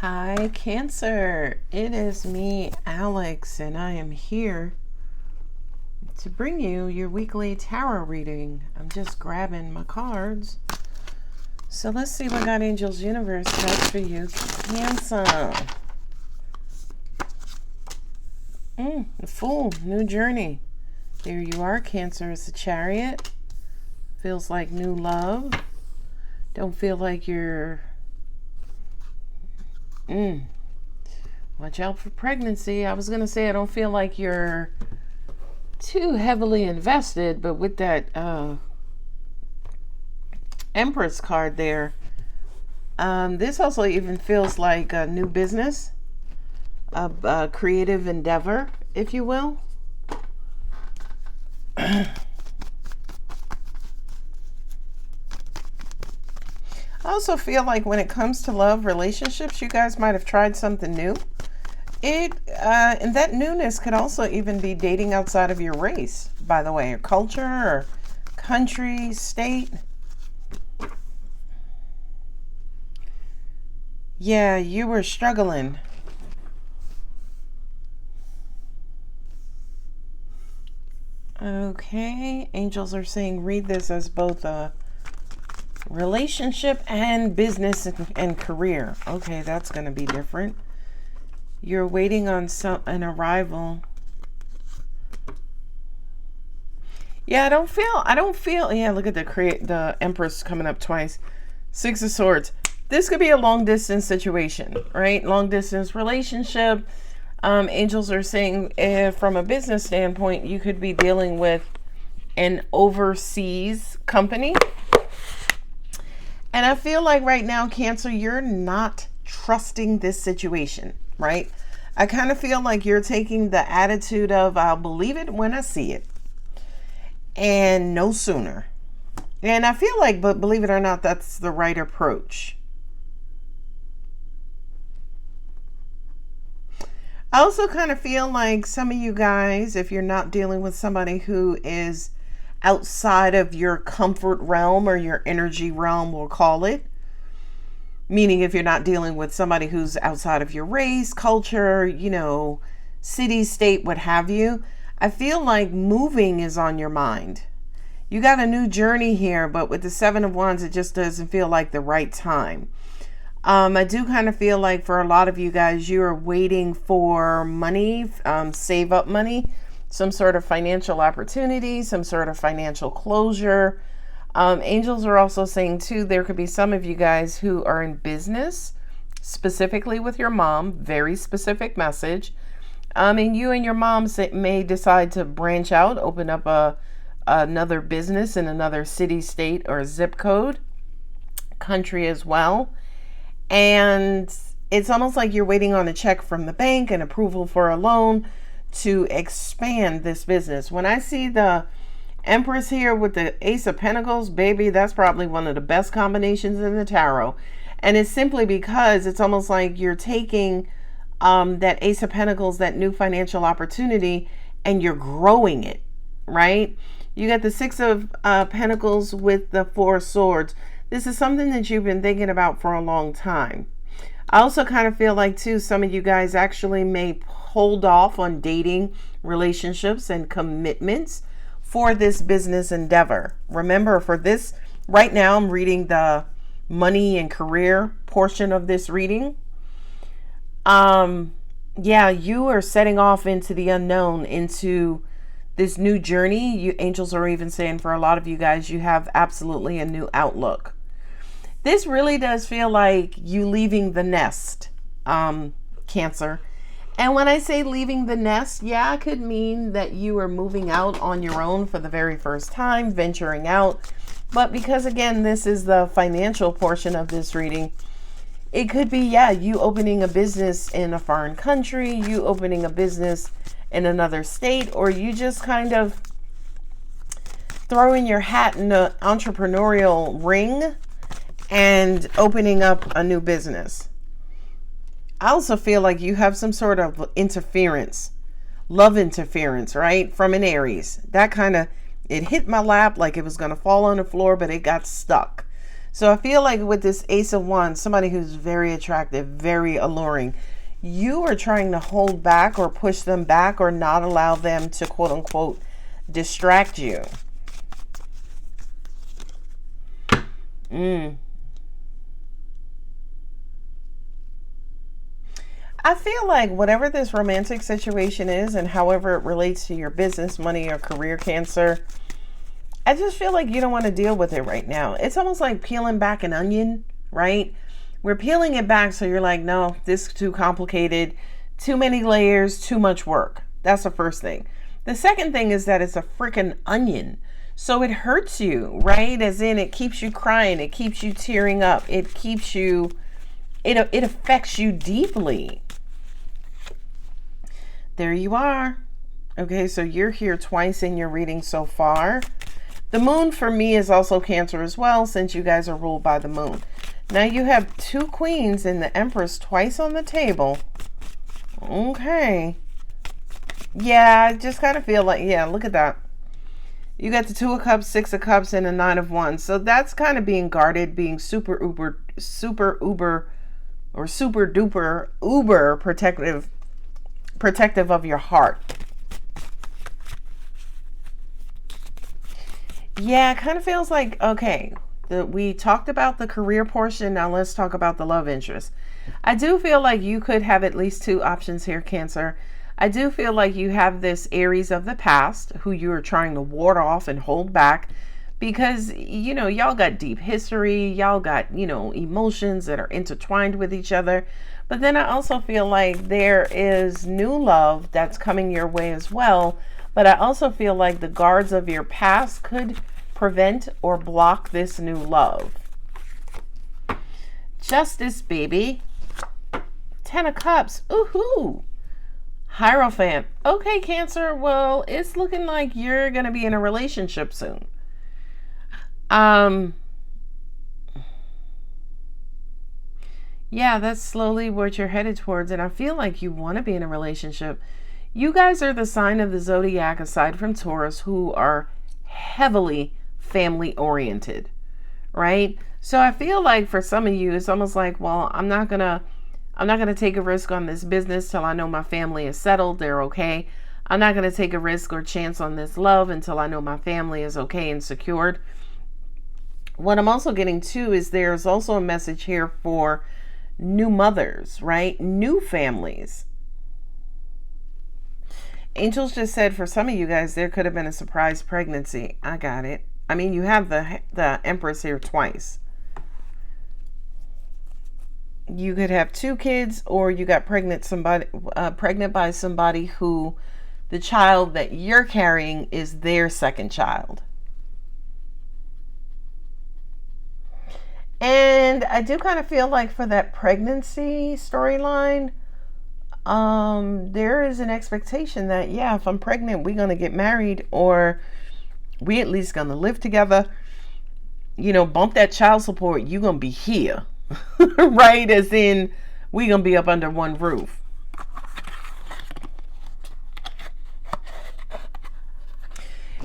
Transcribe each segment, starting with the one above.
Hi, Cancer. It is me, Alex, and I am here to bring you your weekly tarot reading. I'm just grabbing my cards. So let's see what God Angels Universe has for you, Cancer. The Fool, new journey. There you are, Cancer. It's a Chariot. Feels like new love. Don't feel like you're watch out for pregnancy. I was going to say I don't feel like you're too heavily invested, but with that Empress card there, this also even feels like a new business, a creative endeavor, if you will. I also feel like when it comes to love relationships, you guys might have tried something new. And that newness could also even be dating outside of your race, by the way, or culture, or country, state. Yeah, you were struggling. Okay, angels are saying read this as both a relationship and business and career. Okay, that's going to be different. You're waiting on an arrival. Yeah, I don't feel. Yeah, look at the Empress coming up twice. Six of Swords. This could be a long distance situation, right? Long distance relationship. Angels are saying from a business standpoint, you could be dealing with an overseas company. And I feel like right now, Cancer, you're not trusting this situation, right? I kind of feel like you're taking the attitude of I'll believe it when I see it. And no sooner. And I feel like, but believe it or not, that's the right approach. I also kind of feel like some of you guys, if you're not dealing with somebody who is outside of your comfort realm or your energy realm, we'll call it, meaning if you're not dealing with somebody who's outside of your race, culture, city, state, what have you, I feel like moving is on your mind. You got a new journey here, but with the Seven of Wands, it just doesn't feel like the right time. I do kind of feel like for a lot of you guys, you are waiting for money, save up money, some sort of financial opportunity, some sort of financial closure. Angels are also saying too, there could be some of you guys who are in business, specifically with your mom, very specific message. And you and your mom may decide to branch out, open up another business in another city, state, or zip code, country as well. And it's almost like you're waiting on a check from the bank and approval for a loan to expand this business. When I see the Empress here with the Ace of Pentacles, baby, that's probably one of the best combinations in the tarot. And it's simply because it's almost like you're taking that Ace of Pentacles, that new financial opportunity, and you're growing it, right? You got the Six of Pentacles with the Four of Swords. This is something that you've been thinking about for a long time. I also kind of feel like, too, some of you guys actually may hold off on dating, relationships, and commitments for this business endeavor. Remember, for this, right now, I'm reading the money and career portion of this reading. Yeah, you are setting off into the unknown, into this new journey. Angels are even saying for a lot of you guys, you have absolutely a new outlook. This really does feel like you leaving the nest, Cancer. And when I say leaving the nest, yeah, it could mean that you are moving out on your own for the very first time, venturing out. But because, again, this is the financial portion of this reading, it could be, yeah, you opening a business in a foreign country, you opening a business in another state, or you just kind of throwing your hat in the entrepreneurial ring and opening up a new business. I also feel like you have some sort of interference, love interference, right? From an Aries. That kind of, it hit my lap like it was going to fall on the floor, but it got stuck. So I feel like with this Ace of Wands, somebody who's very attractive, very alluring, you are trying to hold back or push them back or not allow them to quote unquote distract you. I feel like whatever this romantic situation is and however it relates to your business, money, or career, Cancer, I just feel like you don't want to deal with it right now. It's almost like peeling back an onion, right? We're peeling it back, so you're like, no, this is too complicated, too many layers, too much work. That's the first thing. The second thing is that it's a freaking onion. So it hurts you, right? As in, it keeps you crying, it keeps you tearing up, it keeps you, it affects you deeply. There you are. Okay, so you're here twice in your reading so far. The moon for me is also Cancer as well, since you guys are ruled by the moon. Now you have two queens and the Empress twice on the table. Okay. Yeah, I just kind of feel like, yeah, look at that. You got the Two of Cups, Six of Cups, and a Nine of Wands. So that's kind of being guarded, being super duper uber protective of your heart. Yeah, it kind of feels like, okay, we talked about the career portion. Now let's talk about the love interest. I do feel like you could have at least two options here, Cancer. I do feel like you have this Aries of the past who you are trying to ward off and hold back because, you know, y'all got deep history. Y'all got, you know, emotions that are intertwined with each other. But then I also feel like there is new love that's coming your way as well. But I also feel like the guards of your past could prevent or block this new love. Justice, baby. Ten of Cups. Ooh-hoo. Hierophant. Okay, Cancer. Well, it's looking like you're going to be in a relationship soon. Yeah, that's slowly what you're headed towards. And I feel like you want to be in a relationship. You guys are the sign of the zodiac, aside from Taurus, who are heavily family oriented, right? So I feel like for some of you, it's almost like, well, I'm not gonna take a risk on this business till I know my family is settled, they're okay. I'm not gonna take a risk or chance on this love until I know my family is okay and secured. What I'm also getting too is there's also a message here for new mothers, right? New families. Angels just said for some of you guys, there could have been a surprise pregnancy. I got it. I mean, you have the Empress here twice. You could have two kids, or you got pregnant by somebody who the child that you're carrying is their second child. And I do kind of feel like for that pregnancy storyline, there is an expectation that, yeah, if I'm pregnant, we're going to get married, or we at least going to live together. You know, bump that child support. You're going to be here, right? As in, we're going to be up under one roof.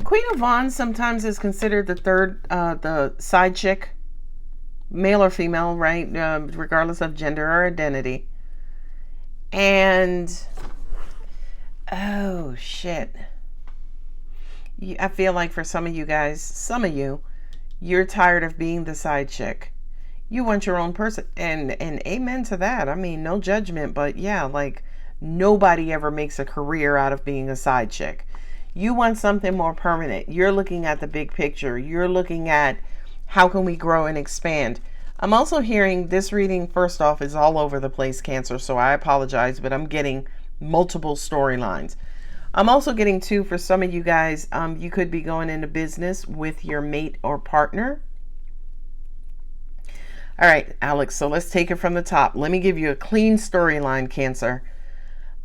Queen of Wands sometimes is considered the side chick, male or female, right? Regardless of gender or identity. And, oh, shit. I feel like for some of you guys, you're tired of being the side chick. You want your own person. And amen to that. I mean, no judgment, but yeah, like nobody ever makes a career out of being a side chick. You want something more permanent. You're looking at the big picture. You're looking at how can we grow and expand. I'm also hearing this reading, first off, is all over the place, Cancer, so I apologize, but I'm getting multiple storylines. I'm also getting, too, for some of you guys, you could be going into business with your mate or partner. All right, Alex, so let's take it from the top. Let me give you a clean storyline, Cancer.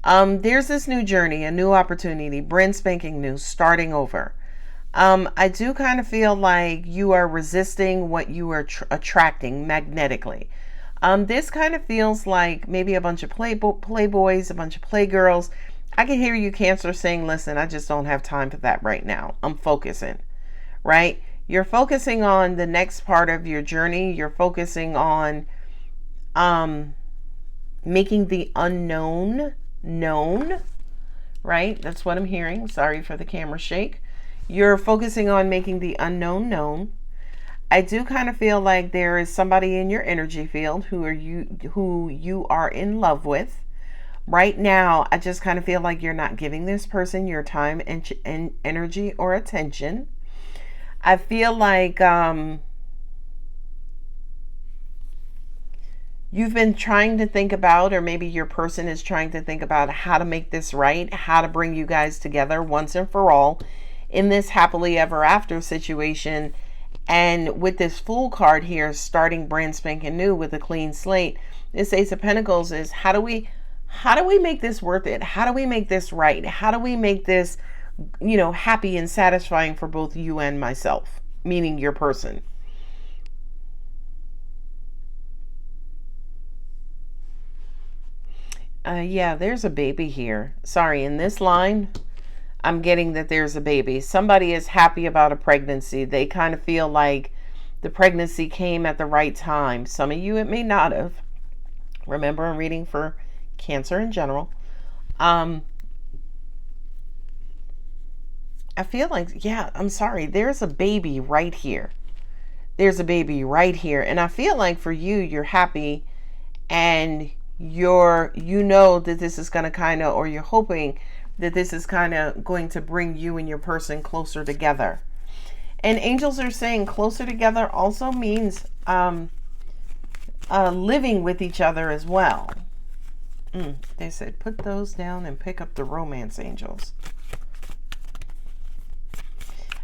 There's this new journey, a new opportunity, brand spanking new, starting over. I do kind of feel like you are resisting what you are attracting magnetically. This kind of feels like maybe a bunch of playboys, a bunch of playgirls. I can hear you, Cancer, saying, listen, I just don't have time for that right now. I'm focusing, right? You're focusing on the next part of your journey. You're focusing on making the unknown known, right? That's what I'm hearing. Sorry for the camera shake. You're focusing on making the unknown known. I do kind of feel like there is somebody in your energy field who you are in love with. Right now, I just kind of feel like you're not giving this person your time and energy or attention. I feel like you've been trying to think about, or maybe your person is trying to think about how to make this right, how to bring you guys together once and for all in this happily ever after situation. And with this Fool card here, starting brand spanking new with a clean slate, this Ace of Pentacles is how do we make this worth it? How do we make this right? How do we make this, happy and satisfying for both you and myself, meaning your person? Yeah, there's a baby here. Sorry, in this line, I'm getting that there's a baby. Somebody is happy about a pregnancy. They kind of feel like the pregnancy came at the right time. Some of you, it may not have. Remember, I'm reading for Cancer in general. I feel like, yeah, I'm sorry. There's a baby right here. There's a baby right here. And I feel like for you, you're happy and that this is going to kind of, or you're hoping that this is kind of going to bring you and your person closer together. And angels are saying closer together also means living with each other as well. They said put those down and pick up the romance, angels.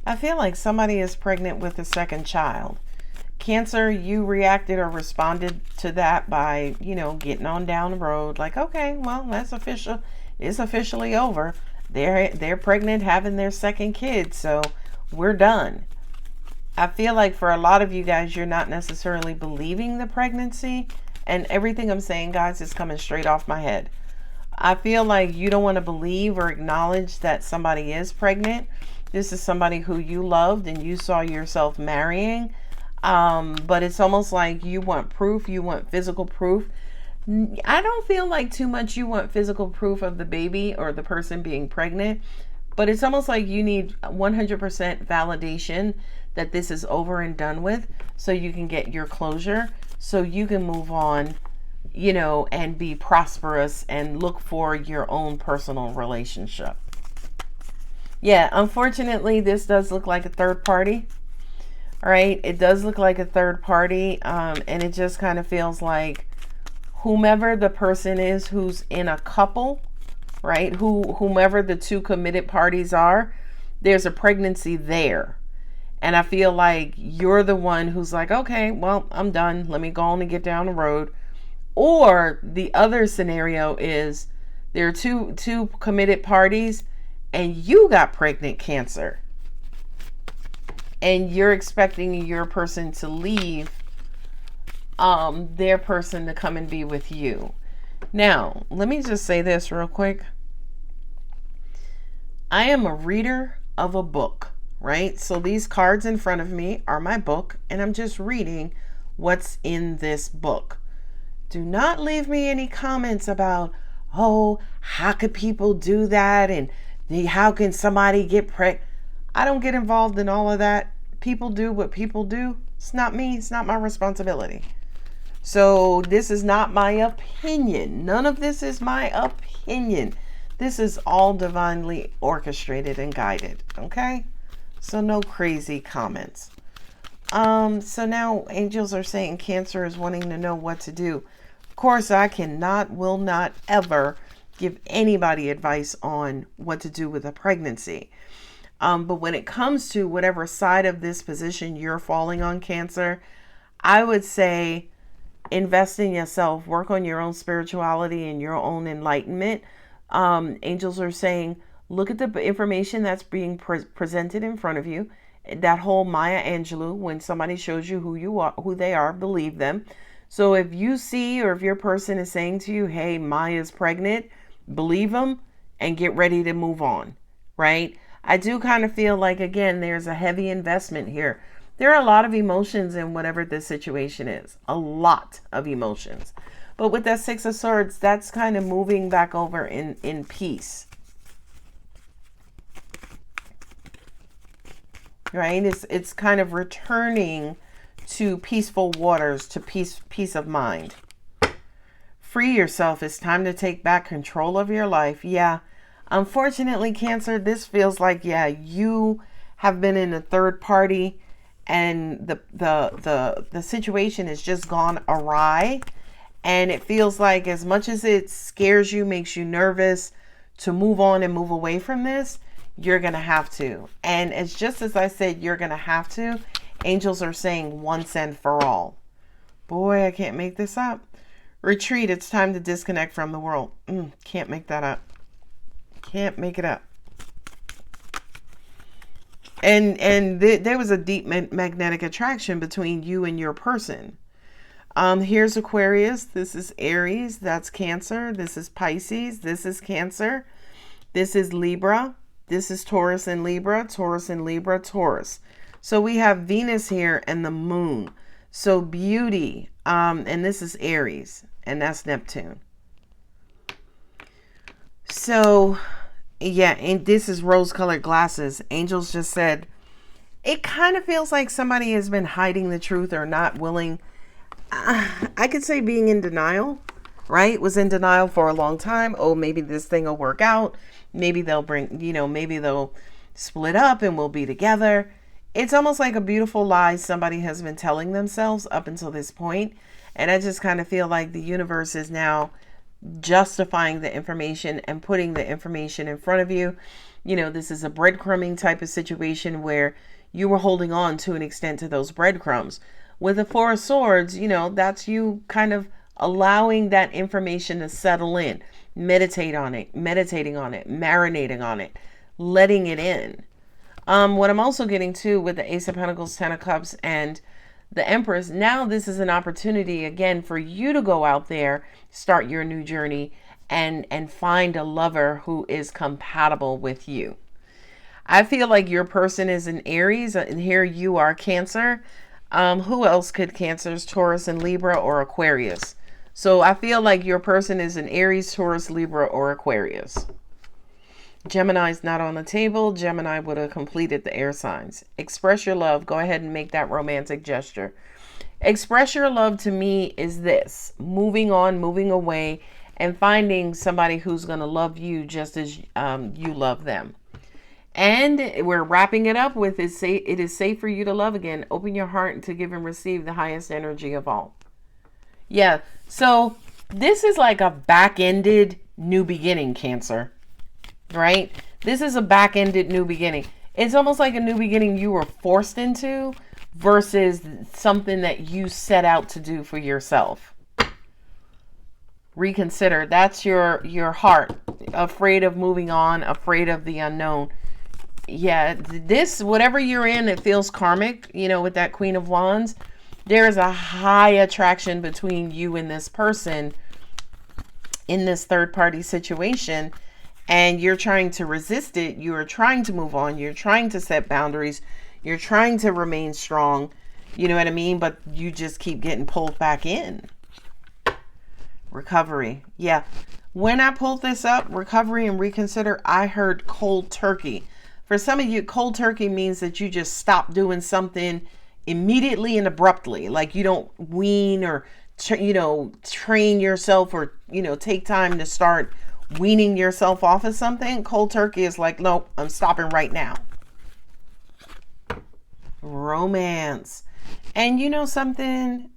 I feel like somebody is pregnant with a second child. Cancer, you reacted or responded to that by, getting on down the road. Like, okay, well, that's official. It's officially over. They're pregnant, having their second kid, so we're done. I feel like for a lot of you guys, you're not necessarily believing the pregnancy, and everything I'm saying, guys, is coming straight off my head. I feel like you don't want to believe or acknowledge that somebody is pregnant. This is somebody who you loved and you saw yourself marrying. But it's almost like you want proof. You want physical proof. I don't feel like too much you want physical proof of the baby or the person being pregnant, but it's almost like you need 100% validation that this is over and done with, so you can get your closure, so you can move on, and be prosperous and look for your own personal relationship. Yeah, unfortunately, this does look like a third party. All right, it does look like a third party, and it just kind of feels like whomever the person is who's in a couple, right? Whomever the two committed parties are, there's a pregnancy there. And I feel like you're the one who's like, okay, well, I'm done. Let me go on and get down the road. Or the other scenario is there are two committed parties and you got pregnant, Cancer. And you're expecting your person to leave their person to come and be with you. Now, let me just say this real quick. I am a reader of a book, right? So these cards in front of me are my book, and I'm just reading what's in this book. Do not leave me any comments about, oh, how could people do that? And how can somebody get pregnant? I don't get involved in all of that. People do what people do. It's not me. It's not my responsibility. So this is not my opinion. None of this is my opinion. This is all divinely orchestrated and guided. Okay? So no crazy comments. So now angels are saying Cancer is wanting to know what to do. Of course, I will not ever give anybody advice on what to do with a pregnancy. But when it comes to whatever side of this position you're falling on, Cancer, I would say invest in yourself, work on your own spirituality and your own enlightenment. Angels are saying, look at the information that's being presented in front of you. That whole Maya Angelou, when somebody shows you who you are, who they are, believe them. So if you see, or if your person is saying to you, hey, Maya's pregnant, believe them and get ready to move on, right? I do kind of feel like, again, there's a heavy investment here. There are a lot of emotions in whatever this situation is. A lot of emotions. But with that Six of Swords, that's kind of moving back over in peace. Right? It's kind of returning to peaceful waters, to peace of mind. Free yourself. It's time to take back control of your life. Yeah. Unfortunately, Cancer, this feels like, yeah, you have been in a third party and the situation has just gone awry. And it feels like, as much as it scares you, makes you nervous to move on and move away from this, you're going to have to. And it's just as I said, you're going to have to. Angels are saying once and for all. Boy, I can't make this up. Retreat. It's time to disconnect from the world. Can't make that up. Can't make it up. And there was a deep magnetic attraction between you and your person. Here's Aquarius. This is Aries. That's Cancer. This is Pisces. This is Cancer. This is Libra. This is Taurus and Libra. Taurus and Libra. Taurus. So we have Venus here and the moon. So beauty. And this is Aries. And that's Neptune. So, yeah, and this is rose-colored glasses. Angels just said, it kind of feels like somebody has been hiding the truth or not willing. I could say being in denial, right? Was in denial for a long time. Oh, maybe this thing will work out. Maybe they'll maybe they'll split up and we'll be together. It's almost like a beautiful lie somebody has been telling themselves up until this point. And I just kind of feel like the universe is now justifying the information and putting the information in front of you. You know, this is a breadcrumbing type of situation where you were holding on to an extent to those breadcrumbs. With the Four of Swords, you know, that's you kind of allowing that information to settle in. Meditating on it, marinating on it, letting it in. What I'm also getting to with the Ace of Pentacles, Ten of Cups, and the Empress, now this is an opportunity again for you to go out there, start your new journey, and find a lover who is compatible with you. I feel like your person is an Aries, and here you are Cancer. Who else could Cancers? Taurus and Libra or Aquarius. So I feel like your person is an Aries, Taurus, Libra, or Aquarius. Gemini's not on the table. Gemini would have completed the air signs. Express your love. Go ahead and make that romantic gesture. Express your love to me is this: moving on, moving away, and finding somebody who's going to love you just as you love them. And we're wrapping it up with it is safe for you to love again. Open your heart to give and receive the highest energy of all. Yeah, so this is like a back-ended new beginning, Cancer. Right? This is a back-ended new beginning. It's almost like a new beginning you were forced into versus something that you set out to do for yourself. Reconsider. That's your heart. Afraid of moving on, afraid of the unknown. Yeah, this, whatever you're in, it feels karmic, you know, with that Queen of Wands. There is a high attraction between you and this person in this third party situation, and you're trying to resist it. You are trying to move on. You're trying to set boundaries. You're trying to remain strong. You know what I mean? But you just keep getting pulled back in. Recovery. Yeah. When I pulled this up, recovery and reconsider, I heard cold turkey. For some of you, cold turkey means that you just stop doing something immediately and abruptly. Like you don't wean or, train yourself or, take time to start weaning yourself off of something. Cold turkey is like, nope, I'm stopping right now. Romance. And you know something?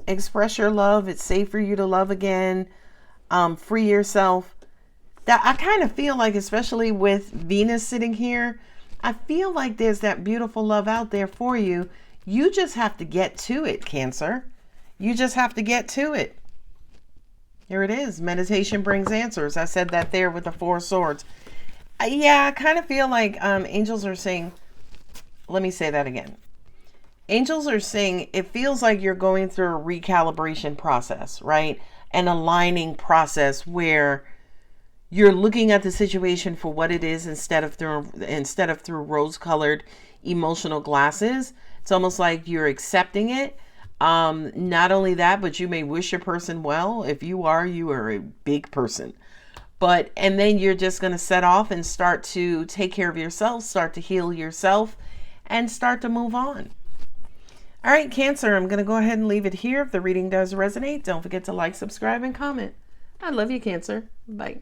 Express your love. It's safe for you to love again. Free yourself. That I kind of feel like, especially with Venus sitting here, I feel like there's that beautiful love out there for you. You just have to get to it, Cancer. You just have to get to it. Here it is. Meditation brings answers. I said that there with the Four of Swords. Yeah, I kind of feel like angels are saying, let me say that again. Angels are saying it feels like you're going through a recalibration process, right? An aligning process where You're looking at the situation for what it is instead of through rose-colored emotional glasses. It's almost like you're accepting it. Not only that, but you may wish your person well. If you are a big person. And then you're just going to set off and start to take care of yourself, start to heal yourself, and start to move on. All right, Cancer, I'm going to go ahead and leave it here. If the reading does resonate, don't forget to like, subscribe, and comment. I love you, Cancer. Bye.